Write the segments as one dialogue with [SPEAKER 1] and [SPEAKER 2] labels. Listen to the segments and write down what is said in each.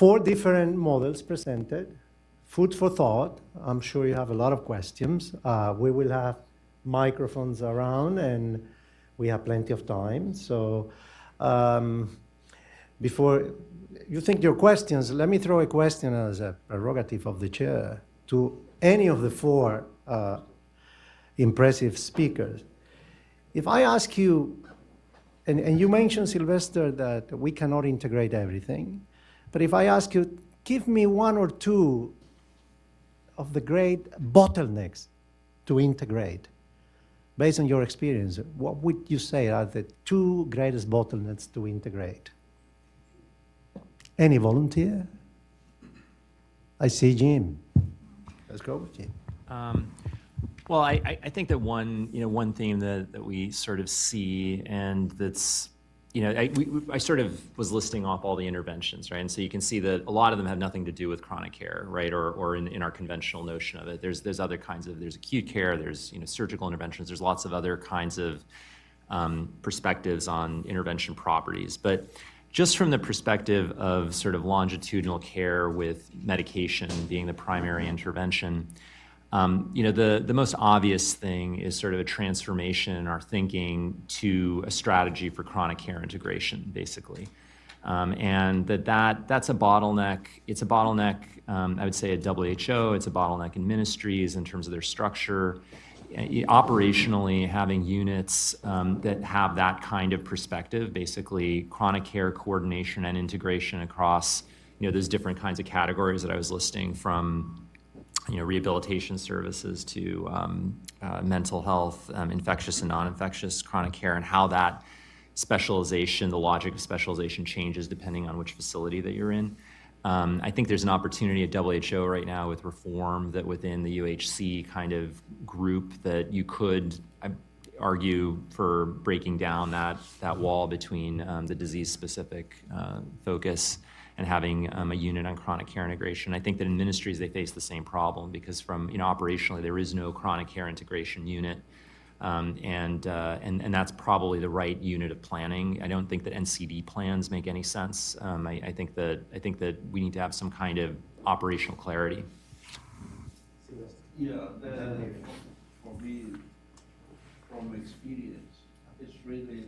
[SPEAKER 1] 4 different models presented. Food for thought. I'm sure you have a lot of questions. We will have microphones around, and we have plenty of time. So before you think your questions, let me throw a question as a prerogative of the chair to any of the 4 impressive speakers. If I ask you, and you mentioned, Sylvester, that we cannot integrate everything, but if I ask you, give me 1 or 2 of the great bottlenecks to integrate, based on your experience, what would you say are the 2 greatest bottlenecks to integrate? Any volunteer? I see Jim. Let's go with Jim.
[SPEAKER 2] Well, I think that one theme that we sort of see, and that's, I sort of was listing off all the interventions, right? And so you can see that a lot of them have nothing to do with chronic care, right? Or in our conventional notion of it. There's other kinds of, there's acute care, there's surgical interventions, there's lots of other kinds of perspectives on intervention properties. But just from the perspective of sort of longitudinal care with medication being the primary intervention, the most obvious thing is sort of a transformation in our thinking to a strategy for chronic care integration, basically. And that's a bottleneck. It's a bottleneck, I would say, at WHO. It's a bottleneck in ministries in terms of their structure. Operationally, having units that have that kind of perspective, basically chronic care coordination and integration across those different kinds of categories that I was listing, from rehabilitation services to mental health, infectious and non-infectious chronic care, and how that specialization, the logic of specialization changes depending on which facility that you're in. I think there's an opportunity at WHO right now with reform that within the UHC kind of group that you could argue for breaking down that wall between the disease-specific focus and having a unit on chronic care integration. I think that in ministries they face the same problem, because from operationally there is no chronic care integration unit, and that's probably the right unit of planning. I don't think that NCD plans make any sense. I think that we need to have some kind of operational clarity.
[SPEAKER 3] Yeah, for me, from experience, it's really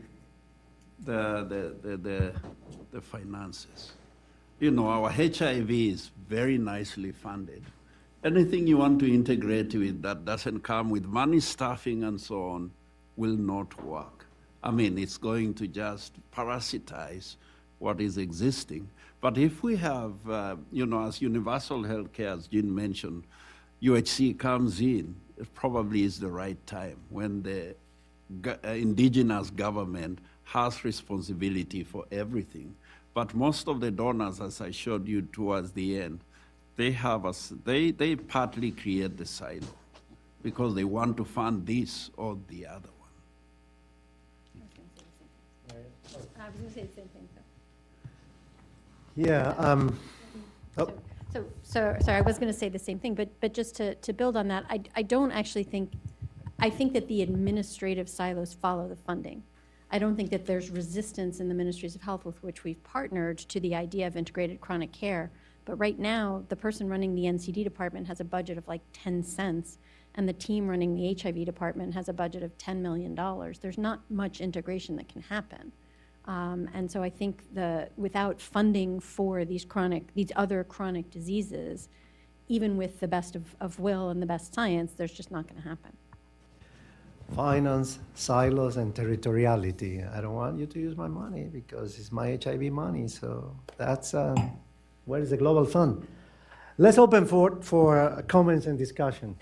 [SPEAKER 3] the finances. Our HIV is very nicely funded. Anything you want to integrate with that doesn't come with money, staffing, and so on, will not work. I mean, it's going to just parasitize what is existing. But if we have, as universal healthcare, as Jean mentioned, UHC comes in, it probably is the right time when the indigenous government has responsibility for everything. But most of the donors, as I showed you towards the end, they they partly create the silo because they want to fund this or the other one.
[SPEAKER 4] I was going to say the same thing.
[SPEAKER 1] Yeah.
[SPEAKER 4] So I was going to say the same thing, but just to build on that, I don't actually think, I think that the administrative silos follow the funding. I don't think that there's resistance in the ministries of health with which we've partnered to the idea of integrated chronic care. But right now, the person running the NCD department has a budget of like 10 cents, and the team running the HIV department has a budget of $10 million. There's not much integration that can happen. And so I think without funding for these other chronic diseases, even with the best of will and the best science, there's just not going to happen.
[SPEAKER 1] Finance, silos, and territoriality. I don't want you to use my money because it's my HIV money. So that's where is the global fund? Let's open for comments and discussion.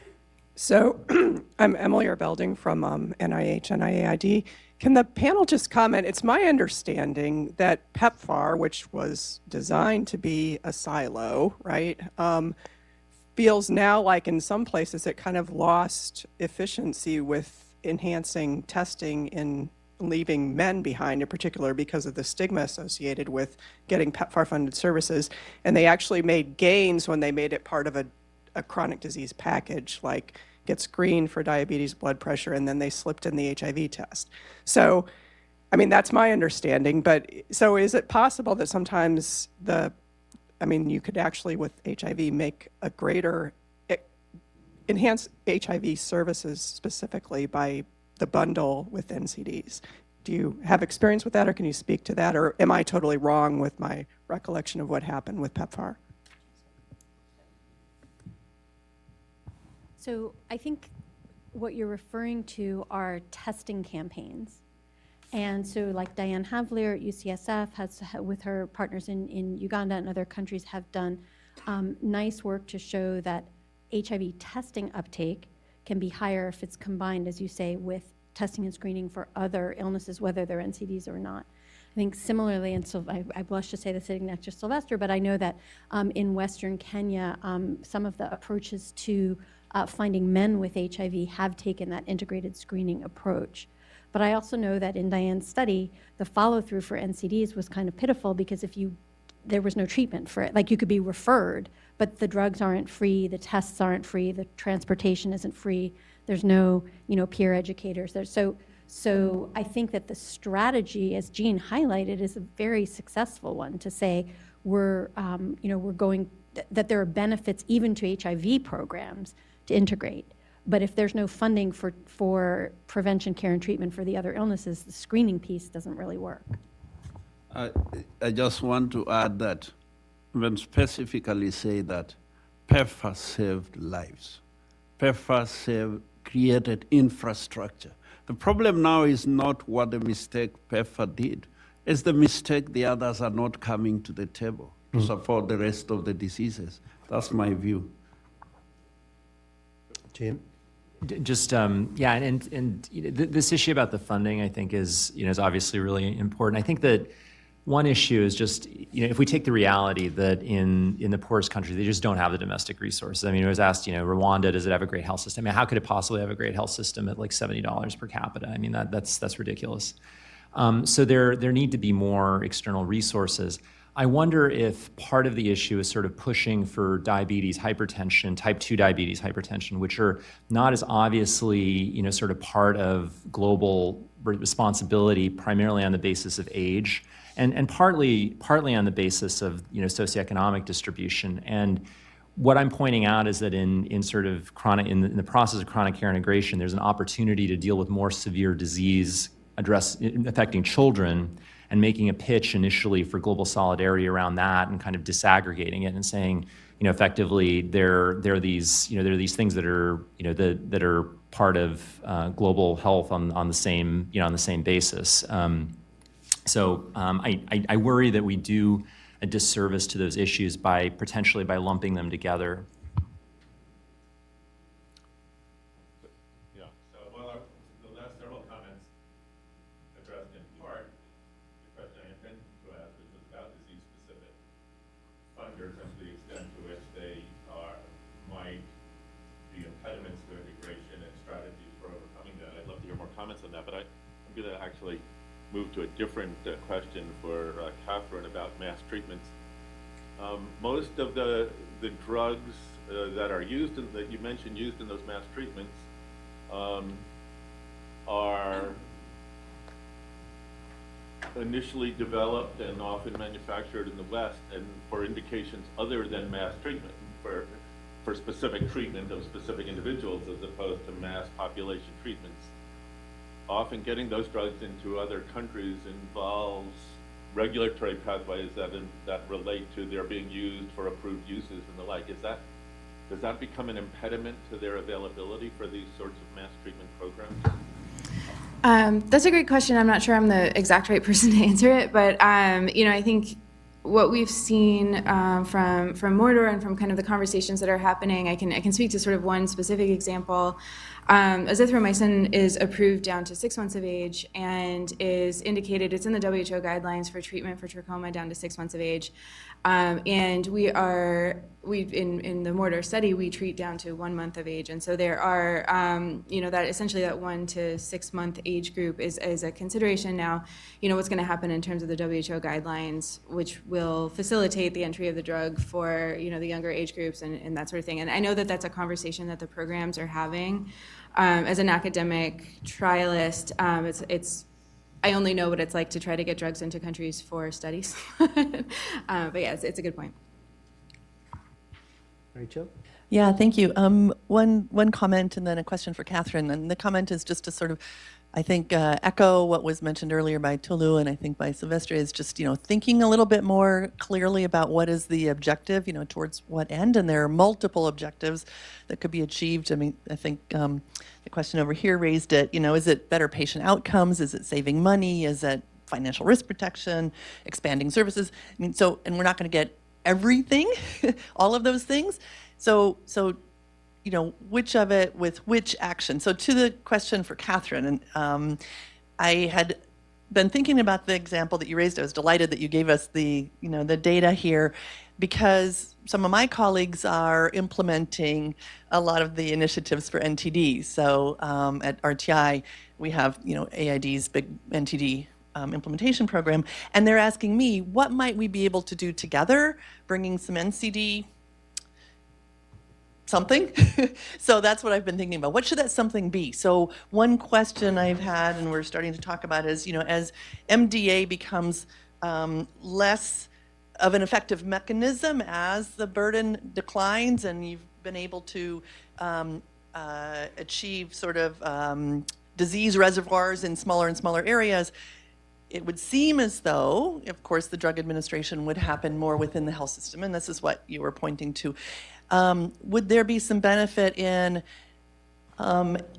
[SPEAKER 5] So I'm Emily Belding from NIH, NIAID. Can the panel just comment? It's my understanding that PEPFAR, which was designed to be a silo, right, feels now like in some places it kind of lost efficiency with enhancing testing in leaving men behind in particular because of the stigma associated with getting PEPFAR-funded services. And they actually made gains when they made it part of a chronic disease package, like get screened for diabetes, blood pressure, and then they slipped in the HIV test. So, I mean, that's my understanding. But so is it possible that sometimes the I mean, you could actually, with HIV, make a greater, enhance HIV services specifically by the bundle with NCDs. Do you have experience with that, or can you speak to that, or am I totally wrong with my recollection of what happened with PEPFAR?
[SPEAKER 4] So I think what you're referring to are testing campaigns. And so like Diane Havlier at UCSF has, with her partners in Uganda and other countries, have done nice work to show that HIV testing uptake can be higher if it's combined, as you say, with testing and screening for other illnesses, whether they're NCDs or not. I think similarly, and so I blush to say this sitting next to Sylvester, but I know that in Western Kenya, some of the approaches to finding men with HIV have taken that integrated screening approach. But I also know that in Diane's study, the follow-through for NCDs was kind of pitiful because there was no treatment for it. Like you could be referred, but the drugs aren't free, the tests aren't free, the transportation isn't free. There's no, peer educators. So I think that the strategy, as Jean highlighted, is a very successful one to say we're going, that there are benefits even to HIV programs to integrate. But if there's no funding for prevention, care, and treatment for the other illnesses, the screening piece doesn't really work.
[SPEAKER 3] I just want to add that, when specifically say that PEPFAR saved lives. PEPFAR created infrastructure. The problem now is not what the mistake PEPFAR did. It's the mistake the others are not coming to the table to support the rest of the diseases. That's my view.
[SPEAKER 1] Jim?
[SPEAKER 2] Just this issue about the funding, I think, is obviously really important. I think that one issue is just if we take the reality that in the poorest countries they just don't have the domestic resources. I mean, it was asked, Rwanda, does it have a great health system? I mean, how could it possibly have a great health system at like $70 per capita? I mean, that's ridiculous. So there need to be more external resources. I wonder if part of the issue is sort of pushing for diabetes, hypertension, type 2 diabetes, hypertension, which are not as obviously, sort of part of global responsibility, primarily on the basis of age, and partly on the basis of, socioeconomic distribution. And what I'm pointing out is that in sort of chronic, in the process of chronic care integration, there's an opportunity to deal with more severe disease affecting children, and making a pitch initially for global solidarity around that, and kind of disaggregating it and saying, effectively there are these things that are that are part of global health on the same basis. So I worry that we do a disservice to those issues potentially by lumping them together.
[SPEAKER 6] Move to a different question for Catherine about mass treatments. Most of the drugs that are used, that you mentioned used in those mass treatments, are initially developed and often manufactured in the West and for indications other than mass treatment, for specific treatment of specific individuals as opposed to mass population treatments. Often getting those drugs into other countries involves regulatory pathways that relate to their being used for approved uses and the like. Does that become an impediment to their availability for these sorts of mass treatment programs?
[SPEAKER 7] That's a great question. I'm not sure I'm the exact right person to answer it, but I think what we've seen from Mordor and from kind of the conversations that are happening, I can speak to sort of one specific example. Azithromycin is approved down to 6 months of age and is indicated, it's in the WTO guidelines for treatment for trachoma down to 6 months of age. And in the Mordor study, we treat down to 1 month of age. And so there are, that essentially that 1 to 6 month age group is a consideration now, what's going to happen in terms of the WHO guidelines, which will facilitate the entry of the drug for, the younger age groups and that sort of thing. And I know that that's a conversation that the programs are having. As an academic trialist, I only know what it's like to try to get drugs into countries for studies. But yeah, it's a good point.
[SPEAKER 1] Rachel?
[SPEAKER 8] Yeah, thank you. One comment and then a question for Catherine. And the comment is just to sort of, I think, echo what was mentioned earlier by Tolu and I think by Silvestre is just, thinking a little bit more clearly about what is the objective, towards what end. And there are multiple objectives that could be achieved. I mean, I think the question over here raised it, is it better patient outcomes? Is it saving money? Is it financial risk protection, expanding services? I mean, and we're not going to get everything, all of those things. So, which of it with which action? So to the question for Catherine, and I had been thinking about the example that you raised. I was delighted that you gave us the data here, because some of my colleagues are implementing a lot of the initiatives for NTD. So at RTI, we have AID's big NTD implementation program, and they're asking me, what might we be able to do together, bringing some NCD something? So that's what I've been thinking about. What should that something be? So one question I've had, and we're starting to talk about, is, as MDA becomes less of an effective mechanism as the burden declines and you've been able to achieve sort of disease reservoirs in smaller and smaller areas, it would seem as though, of course, the drug administration would happen more within the health system, and this is what you were pointing to. Would there be some benefit in,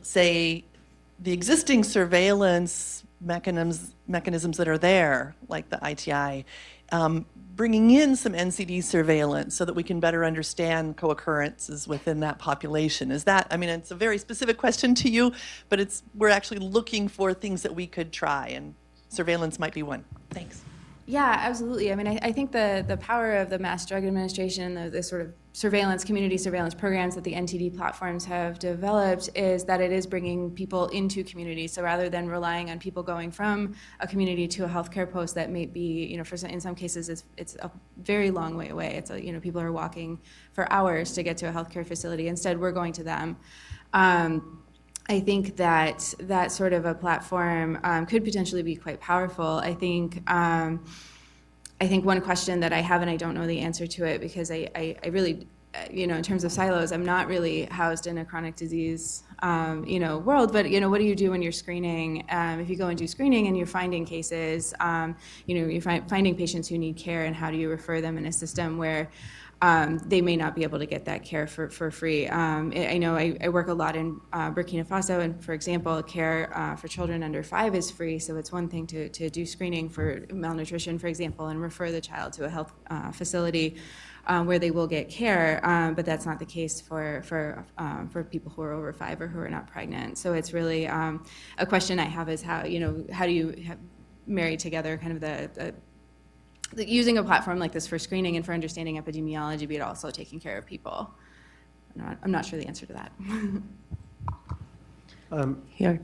[SPEAKER 8] say, the existing surveillance mechanisms that are there, like the ITI, bringing in some NCD surveillance so that we can better understand co-occurrences within that population? Is that, I mean, it's a very specific question to you, but we're actually looking for things that we could try, and surveillance might be one. Thanks.
[SPEAKER 7] Yeah, absolutely. I mean, I think the power of the Mass Drug Administration, the sort of surveillance, community surveillance programs that the NTD platforms have developed, is that it is bringing people into communities. So rather than relying on people going from a community to a healthcare post that may be, in some cases it's a very long way away. It's people are walking for hours to get to a healthcare facility. Instead, we're going to them. I think that sort of a platform could potentially be quite powerful. I think one question that I have, and I don't know the answer to it because I really, in terms of silos, I'm not really housed in a chronic disease, world. But what do you do when you're screening? If you go and do screening and you're finding cases, you're finding patients who need care, and how do you refer them in a system where they may not be able to get that care for free. I know I work a lot in Burkina Faso, and for example, care for children under 5 is free, so it's one thing to do screening for malnutrition, for example, and refer the child to a health facility where they will get care, but that's not the case for people who are over 5 or who are not pregnant. So it's really a question I have is how do you marry together kind of the using a platform like this for screening and for understanding epidemiology, but also taking care of people. I'm not sure the answer to that.
[SPEAKER 9] Here.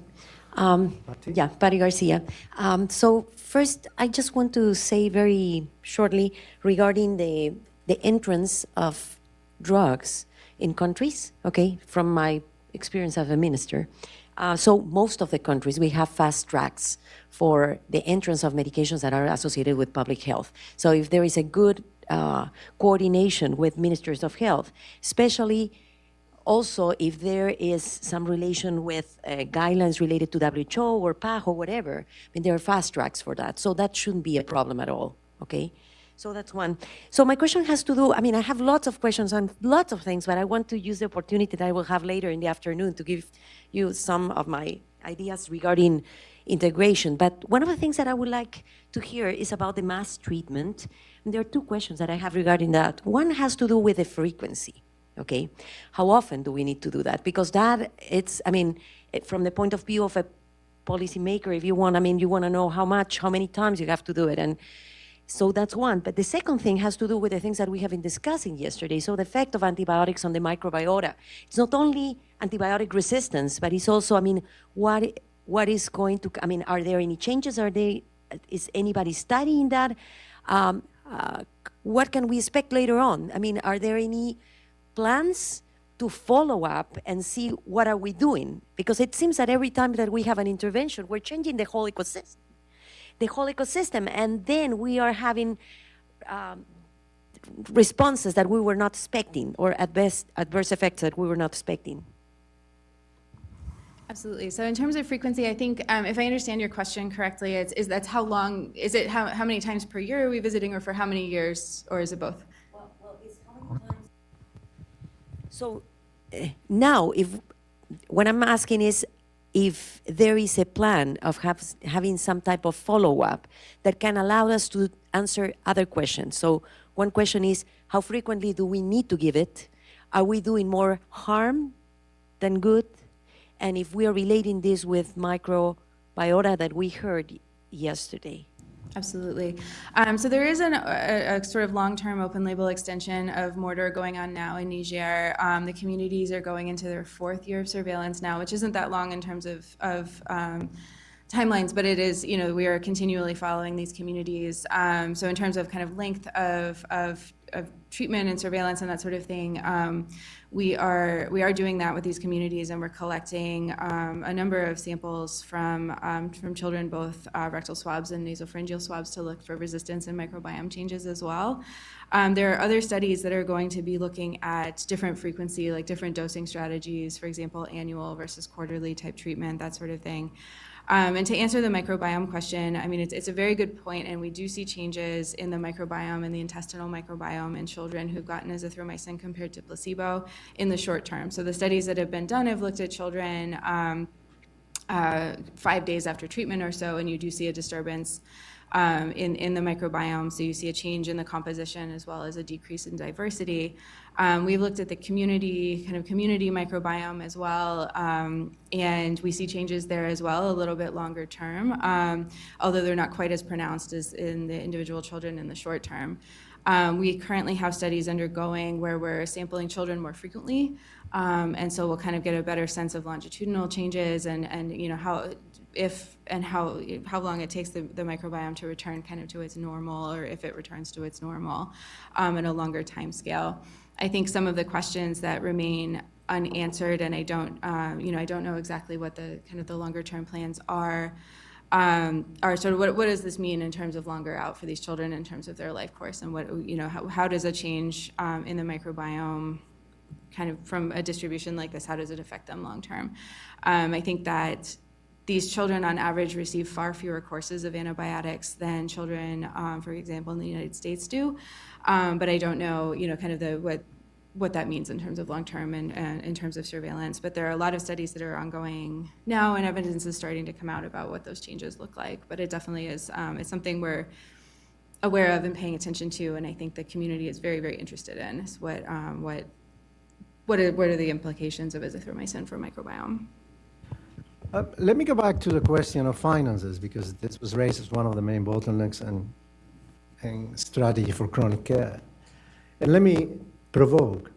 [SPEAKER 9] Yeah, Patty Garcia. So first, I just want to say very shortly regarding the entrance of drugs in countries, okay, from my experience as a minister. So most of the countries, we have fast tracks for the entrance of medications that are associated with public health. So if there is a good coordination with ministers of health, especially also if there is some relation with guidelines related to WHO or PAH or whatever, I mean, there are fast tracks for that. So that shouldn't be a problem at all, okay? So that's one. So my question has to do, I mean, I have lots of questions on lots of things, but I want to use the opportunity that I will have later in the afternoon to give you some of my ideas regarding integration. But one of the things that I would like to hear is about the mass treatment. And there are 2 questions that I have regarding that. One has to do with the frequency, okay? How often do we need to do that? Because that, it's, I mean, from the point of view of a policymaker, if you want, I mean, you want to know how much, how many times you have to do it. And so that's one. But the second thing has to do with the things that we have been discussing yesterday. So the effect of antibiotics on the microbiota. It's not only antibiotic resistance, but it's also, I mean, what is going to, I mean, are there any changes? Is anybody studying that? What can we expect later on? I mean, are there any plans to follow up and see what are we doing? Because it seems that every time that we have an intervention, we're changing the whole ecosystem. And then we are having responses that we were not expecting, or at best adverse effects that we were not expecting.
[SPEAKER 7] Absolutely. So in terms of frequency, I think if I understand your question correctly, that's how long, is it how many times per year are we visiting, or for how many years, or is it both?
[SPEAKER 9] Well, it's how many times. So now, what I'm asking is if there is a plan of having some type of follow-up that can allow us to answer other questions. So one question is, how frequently do we need to give it? Are we doing more harm than good? And if we are relating this with microbiota that we heard yesterday.
[SPEAKER 7] Absolutely. So there is a sort of long-term open label extension of Mortar going on now in Niger. The communities are going into their 4th year of surveillance now, which isn't that long in terms of timelines, but it is, we are continually following these communities. So in terms of kind of length of treatment and surveillance and that sort of thing, we are doing that with these communities, and we're collecting a number of samples from children, both rectal swabs and nasopharyngeal swabs, to look for resistance and microbiome changes as well. There are other studies that are going to be looking at different frequency, like different dosing strategies, for example, annual versus quarterly type treatment, that sort of thing. And to answer the microbiome question, I mean, it's a very good point, and we do see changes in the microbiome and the intestinal microbiome in children who've gotten azithromycin compared to placebo in the short term. So the studies that have been done have looked at children 5 days after treatment or so, and you do see a disturbance in the microbiome. So you see a change in the composition as well as a decrease in diversity. We've looked at the community microbiome as well, and we see changes there as well, a little bit longer term, although they're not quite as pronounced as in the individual children in the short term. We currently have studies undergoing where we're sampling children more frequently, and so we'll kind of get a better sense of longitudinal changes and how long it takes the microbiome to return kind of to its normal, or if it returns to its normal in a longer time scale. I think some of the questions that remain unanswered, and I don't know exactly what the kind of the longer term plans are sort of what does this mean in terms of longer out for these children in terms of their life course, and how does a change in the microbiome kind of from a distribution like this, how does it affect them long term? I think that these children on average receive far fewer courses of antibiotics than children, for example, in the United States do. But I don't know, kind of what that means in terms of long-term and in terms of surveillance. But there are a lot of studies that are ongoing now, and evidence is starting to come out about what those changes look like. But it definitely is, it's something we're aware of and paying attention to, and I think the community is very, very interested in, is what are the implications of azithromycin for microbiome.
[SPEAKER 1] Let me go back to the question of finances, because this was raised as one of the main bottlenecks and strategy for chronic care. And let me provoke.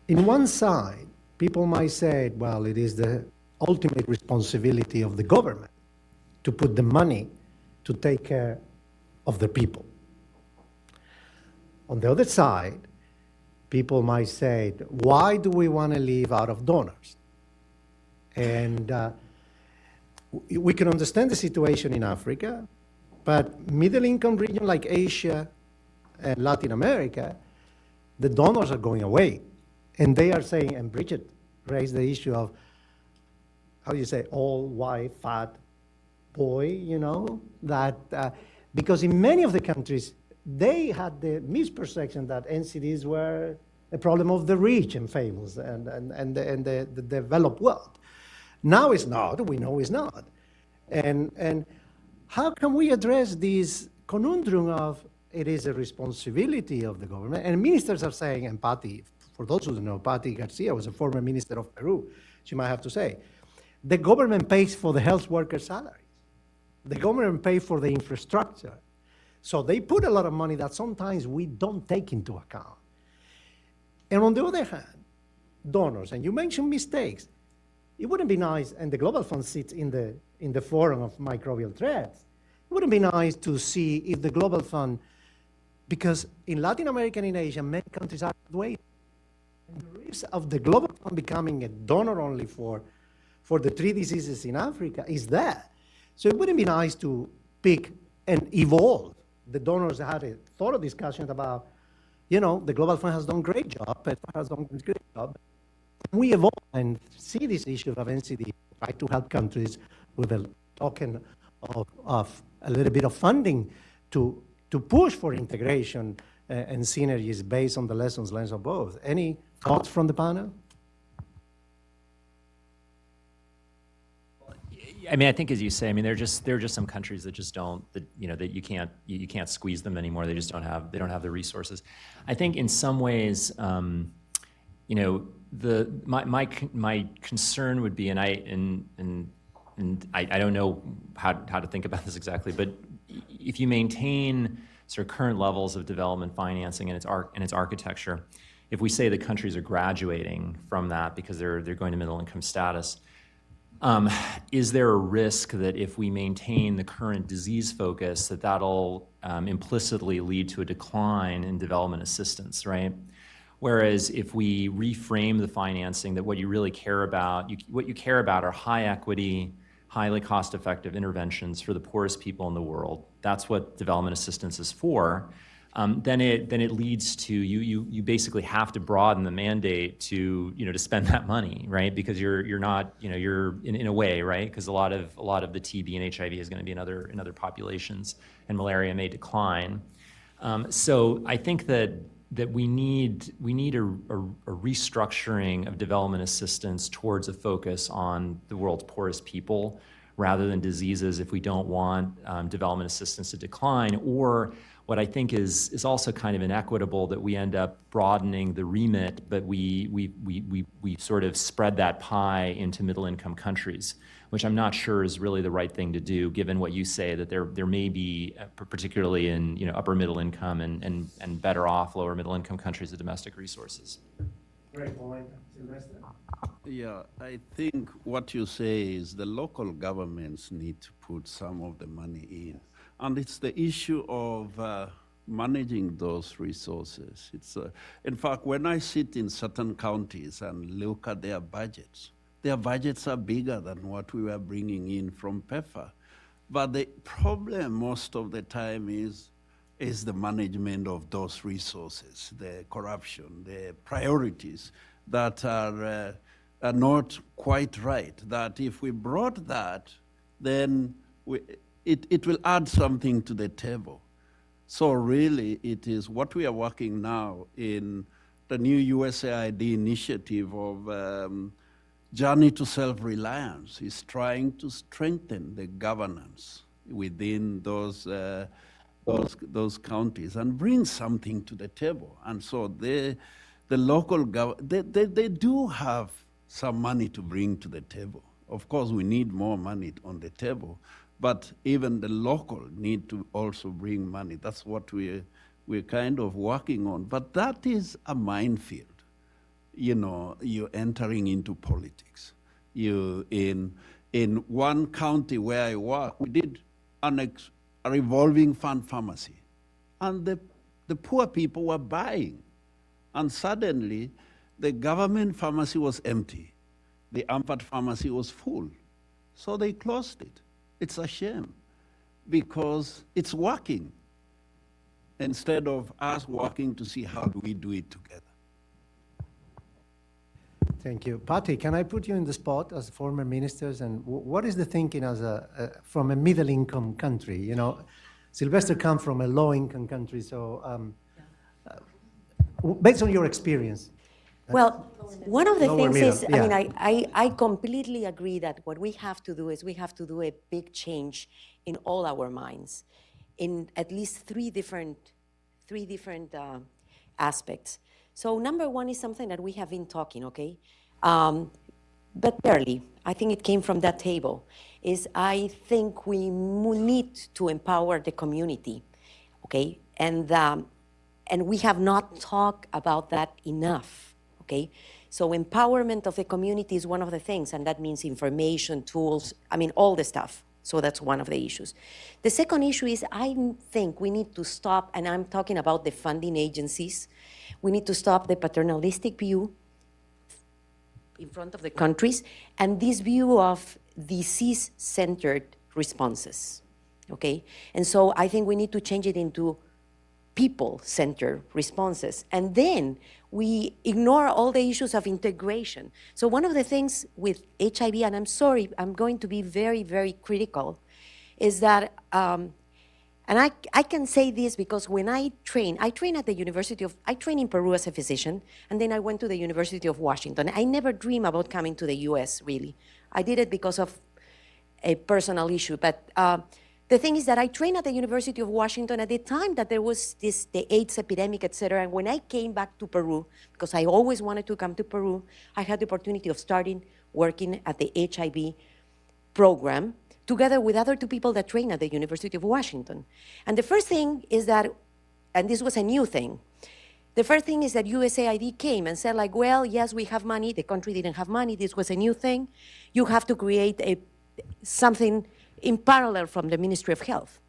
[SPEAKER 1] In one side, people might say, well, it is the ultimate responsibility of the government to put the money to take care of the people. On the other side, people might say, why do we want to live out of donors? And we can understand the situation in Africa, but middle-income region like Asia and Latin America, the donors are going away. And they are saying, and Bridget raised the issue of, how do you say, all white, fat boy, that, because in many of the countries, they had the misperception that NCDs were a problem of the rich and famous and the developed world. Now it's not, we know it's not. And how can we address this conundrum of it is a responsibility of the government? And ministers are saying, and Patty, for those who don't know, Patty Garcia was a former minister of Peru, she might have to say, the government pays for the health workers' salaries. The government pays for the infrastructure. So they put a lot of money that sometimes we don't take into account. And on the other hand, donors, and you mentioned mistakes, it wouldn't be nice, and the Global Fund sits in the forum of microbial threats, it wouldn't be nice to see if the Global Fund, because in Latin America and in Asia, many countries are waiting. And the risk of the Global Fund becoming a donor only for the 3 diseases in Africa is there. So it wouldn't be nice to pick and evolve. The donors had a thorough discussion about you know, the Global Fund has done a great job, PEPFAR has done a great job. We evolve and see this issue of NCD, try to help countries with a token of a little bit of funding to push for integration and synergies based on the lessons learned of both. Any thoughts from the panel?
[SPEAKER 2] I mean, I think as you say, I mean, there are just some countries that just don't, that, you know, that you can't squeeze them anymore. They just don't have the resources. I think in some ways, you know, my concern would be, and I don't know how to think about this exactly, but if you maintain sort of current levels of development financing and its architecture, if we say the countries are graduating from that because they're going to middle income status, is there a risk that if we maintain the current disease focus, that'll implicitly lead to a decline in development assistance, right? Whereas if we reframe the financing, that what you really care about, what you care about are high equity, highly cost-effective interventions for the poorest people in the world. That's what development assistance is for. Then it leads to you basically have to broaden the mandate to to spend that money, right? Because you're not you're in a way, right? Because a lot of the TB and HIV is going to be in other populations, and malaria may decline. So I think that we need a restructuring of development assistance towards a focus on the world's poorest people rather than diseases if we don't want development assistance to decline. Or what I think is also kind of inequitable, that we end up broadening the remit, but we sort of spread that pie into middle income countries, which I'm not sure is really the right thing to do, given what you say, that there may be, particularly in upper middle income and better off lower middle income countries, the domestic resources.
[SPEAKER 1] Great point, Sylvester.
[SPEAKER 3] Yeah, I think what you say is the local governments need to put some of the money in. And it's the issue of managing those resources. In fact, when I sit in certain counties and look at their budgets are bigger than what we were bringing in from PEPFAR. But the problem most of the time is the management of those resources, the corruption, the priorities that are not quite right. That if we brought that, then it will add something to the table. So really, it is what we are working now in the new USAID initiative of Journey to Self-Reliance is trying to strengthen the governance within those counties and bring something to the table. And so the local government, they do have some money to bring to the table. Of course, we need more money on the table, but even the local need to also bring money. That's what we're kind of working on. But that is a minefield. You're entering into politics. In one county where I work, we did a revolving fund pharmacy, and the poor people were buying. And suddenly, the government pharmacy was empty. The AMPAT pharmacy was full. So they closed it. It's a shame, because it's working, instead of us working to see how do we do it together.
[SPEAKER 1] Thank you. Patty, can I put you in the spot as former ministers? And what is the thinking as from a middle-income country? Sylvester comes from a low-income country, so based on your experience.
[SPEAKER 9] Well, one of the
[SPEAKER 1] Lower
[SPEAKER 9] things
[SPEAKER 1] middle,
[SPEAKER 9] is,
[SPEAKER 1] yeah.
[SPEAKER 9] I mean, I completely agree that what we have to do is we have to do a big change in all our minds, in at least three different aspects. So number one is something that we have been talking, okay? But barely. I think it came from that table, is I think we need to empower the community, okay? And we have not talked about that enough. Okay, so empowerment of the community is one of the things, and that means information, tools, I mean, all the stuff. So that's one of the issues. The second issue is I think we need to stop, and I'm talking about the funding agencies, we need to stop the paternalistic view in front of the countries and this view of disease-centered responses, okay? And so I think we need to change it into people-centered responses. And then we ignore all the issues of integration. So one of the things with HIV, and I'm sorry, I'm going to be very, very critical, is that, and I can say this because when I train at the University of, I train in Peru as a physician, and then I went to the University of Washington. I never dreamed about coming to the US, really. I did it because of a personal issue, but the thing is that I trained at the University of Washington at the time that there was the AIDS epidemic, et cetera. And when I came back to Peru, because I always wanted to come to Peru, I had the opportunity of starting working at the HIV program together with other two people that trained at the University of Washington. And the first thing is that, and this was a new thing, the first thing is that USAID came and said like, well, yes, we have money. The country didn't have money. This was a new thing. You have to create something in parallel from the Ministry of Health.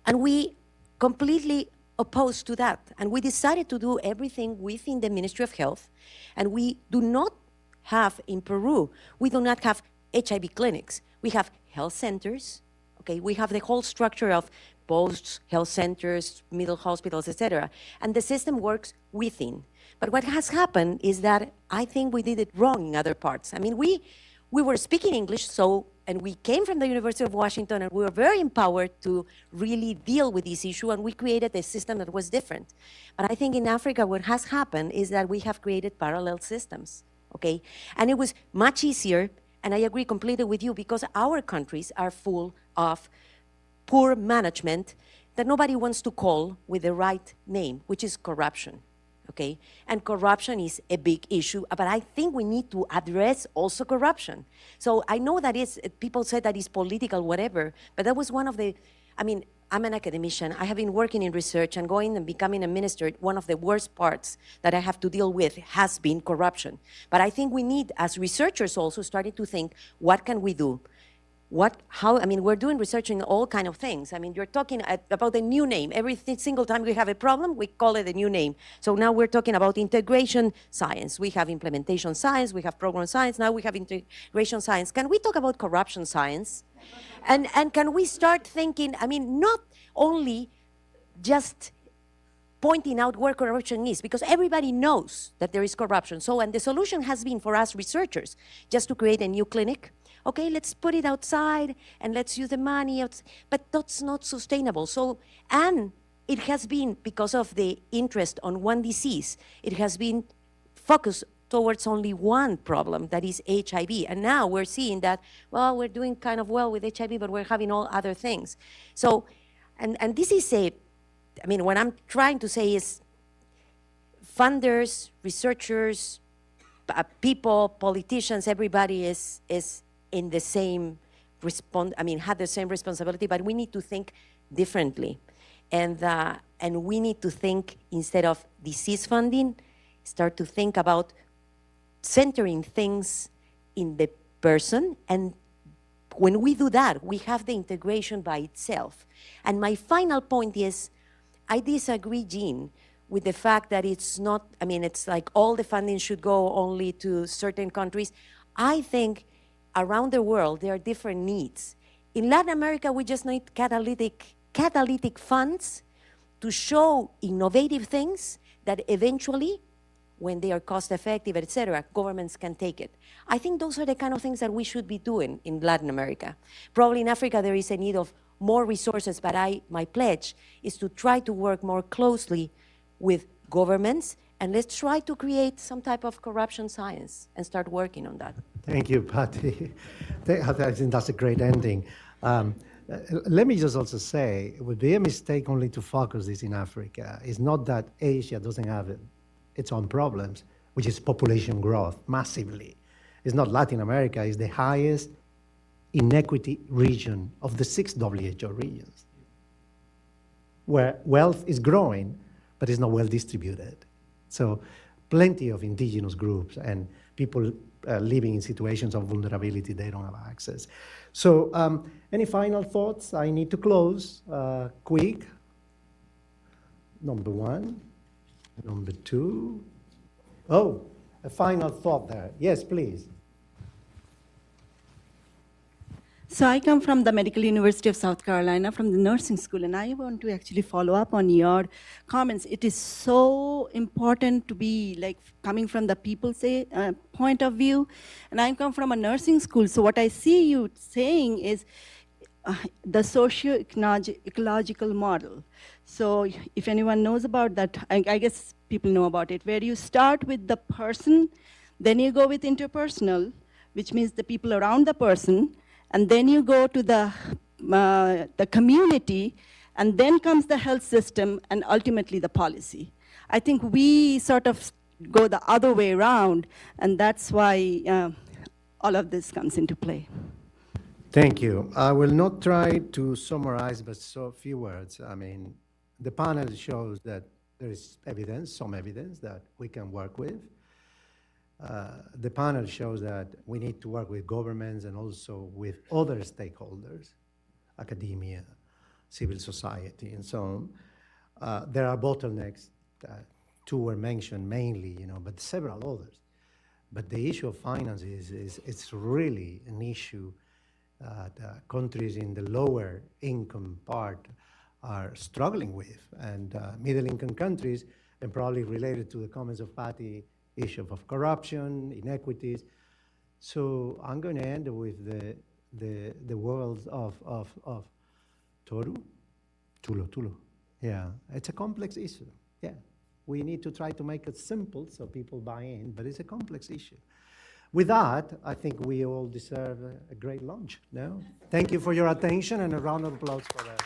[SPEAKER 9] And we completely opposed to that. And we decided to do everything within the Ministry of Health. And we do not have, in Peru, we do not have HIV clinics. We have health centers, okay? We have the whole structure of posts, health centers, middle hospitals, etc. And the system works within. But what has happened is that I think we did it wrong in other parts. I mean, we were speaking English, and we came from the University of Washington, and we were very empowered to really deal with this issue, and we created a system that was different. But I think in Africa, what has happened is that we have created parallel systems, okay? And it was much easier, and I agree completely with you, because our countries are full of poor management that nobody wants to call with the right name, which is corruption. Okay? And corruption is a big issue, but I think we need to address also corruption. So I know that people say that it's political, whatever, but that was one of the, I mean, I'm an academician. I have been working in research and going and becoming a minister. One of the worst parts that I have to deal with has been corruption. But I think we need, as researchers also, starting to think, what can we do? I mean, we're doing research in all kind of things. I mean, you're talking about a new name. Every single time we have a problem, we call it a new name. So now we're talking about integration science. We have implementation science, we have program science, now we have integration science. Can we talk about corruption science? And can we start thinking, I mean, not only just pointing out where corruption is, because everybody knows that there is corruption. So, and the solution has been for us researchers just to create a new clinic. Okay, let's put it outside and let's use the money, but that's not sustainable. So, and it has been, because of the interest on one disease, it has been focused towards only one problem, that is HIV. And now we're seeing that, well, we're doing kind of well with HIV, but we're having all other things. So, and this is I mean, what I'm trying to say is funders, researchers, people, politicians, everybody is in the same had the same responsibility, but we need to think differently. And we need to think, instead of disease funding, start to think about centering things in the person. And when we do that, we have the integration by itself. And my final point is, I disagree, Jean, with the fact that it's not, I mean, it's like all the funding should go only to certain countries. I think around the world, there are different needs. In Latin America, we just need catalytic funds to show innovative things that eventually, when they are cost-effective, et cetera, governments can take it. I think those are the kind of things that we should be doing in Latin America. Probably in Africa, there is a need of more resources, but my pledge is to try to work more closely with governments, and let's try to create some type of corruption science and start working on that.
[SPEAKER 1] Thank you, Patty. I think that's a great ending. Let me just also say, it would be a mistake only to focus this in Africa. It's not that Asia doesn't have its own problems, which is population growth, massively. It's not Latin America, it's the highest inequity region of the 6 WHO regions, where wealth is growing, but it's not well distributed. So plenty of indigenous groups and people living in situations of vulnerability, they don't have access. So any final thoughts? I need to close quick. Number 1, number 2. Oh, a final thought there. Yes, please.
[SPEAKER 10] So I come from the Medical University of South Carolina, from the nursing school, and I want to actually follow up on your comments. It is so important to be like coming from the people's point of view, and I come from a nursing school, so what I see you saying is the socio-ecological model. So if anyone knows about that, I guess people know about it, where you start with the person, then you go with interpersonal, which means the people around the person, and then you go to the community, and then comes the health system, and ultimately the policy. I think we sort of go the other way around, and that's why all of this comes into play.
[SPEAKER 1] Thank you. I will not try to summarize, but so few words. I mean, the panel shows that there is evidence, some evidence that we can work with. The panel shows that we need to work with governments and also with other stakeholders, academia, civil society, and so on. There are bottlenecks. Two were mentioned mainly, but several others. But the issue of finance it's really an issue that countries in the lower income part are struggling with, and middle income countries, and probably related to the comments of Patty, issue of corruption, inequities. So I'm going to end with the words of Tulu. Yeah, it's a complex issue. Yeah, we need to try to make it simple so people buy in, but it's a complex issue. With that, I think we all deserve a great lunch. No? Thank you for your attention, and a round of applause for that.